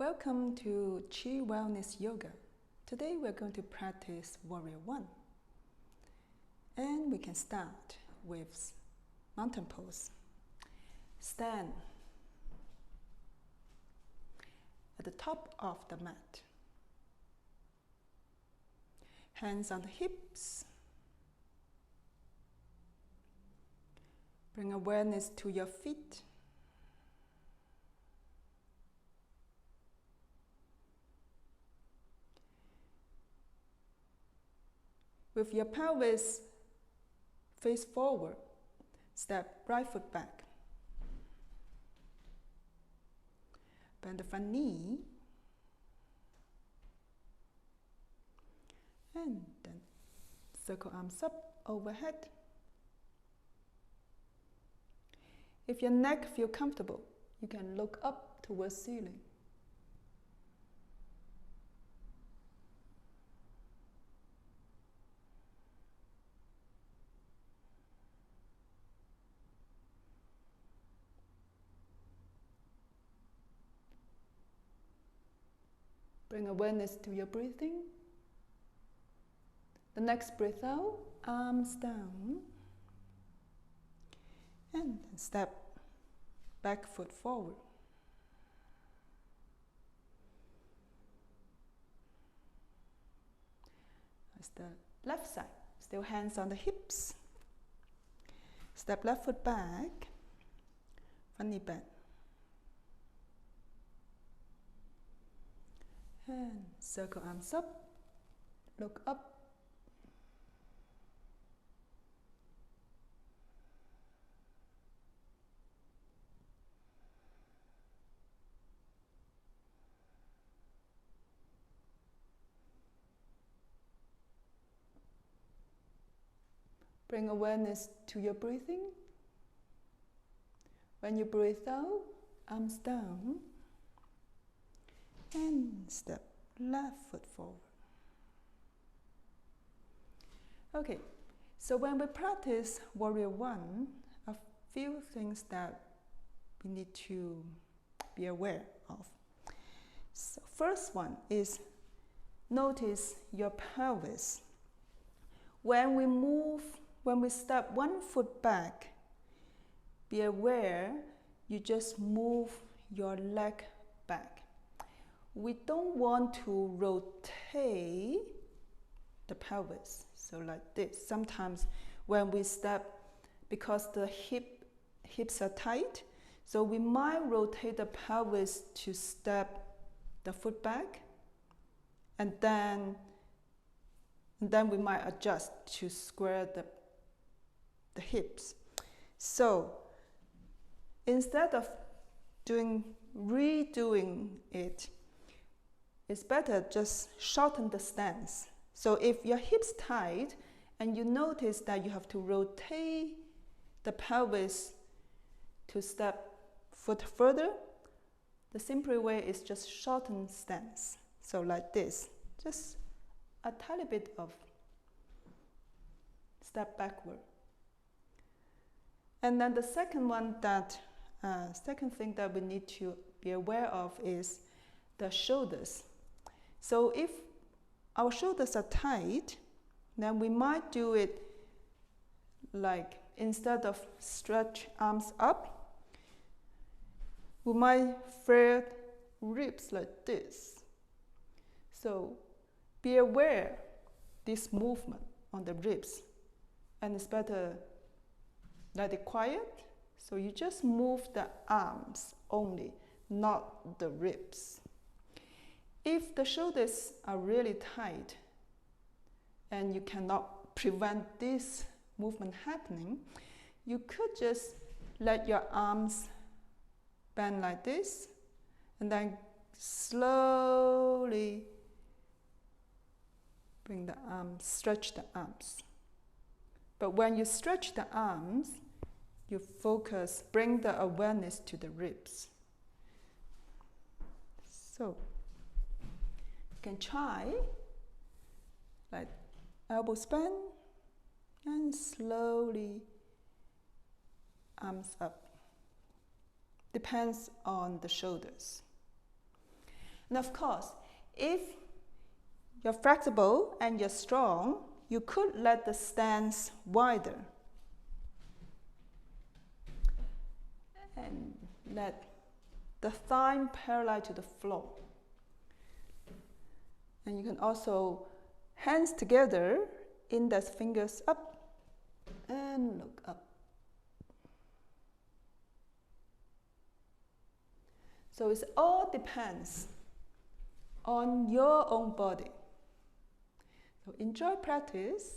Welcome to Chi Wellness Yoga. Today we're going to practice Warrior One. And we can start with mountain pose. Stand at the top of the mat. Hands on the hips. Bring awareness to your feet. With your pelvis face forward, step right foot back. Bend the front knee. And then circle arms up overhead. If your neck feels comfortable, you can look up towards ceiling. Bring awareness to your breathing. The next breath out, arms down. And then step back foot forward. That's the left side. Still hands on the hips. Step left foot back. Front knee bend. And circle arms up, look up. Bring awareness to your breathing. When you breathe out, arms down. And step left foot forward. Okay, so when we practice Warrior One, a few things that we need to be aware of. So first one is notice your pelvis. When we step one foot back, be aware you just move your leg back. We don't want to rotate the pelvis, so like this. Sometimes when we step, because the hips are tight, so we might rotate the pelvis to step the foot back, and then we might adjust to square the hips. So instead of redoing it, it's better just shorten the stance. So if your hips tight and you notice that you have to rotate the pelvis to step foot further, the simple way is just shorten stance. So like this, just a tiny bit of step backward. And then the second thing that we need to be aware of is the shoulders. So if our shoulders are tight, then we might do it like instead of stretch arms up, we might flare ribs like this. So be aware this movement on the ribs, and it's better let it quiet. So you just move the arms only, not the ribs. If the shoulders are really tight and you cannot prevent this movement happening, you could just let your arms bend like this and then slowly bring the arms, stretch the arms. But when you stretch the arms, you bring the awareness to the ribs. So you can try like elbow span and slowly arms up. Depends on the shoulders. And of course, if you're flexible and you're strong, you could let the stance wider and let the thigh parallel to the floor. And you can also hands together, index fingers up and look up. So it all depends on your own body. So enjoy practice.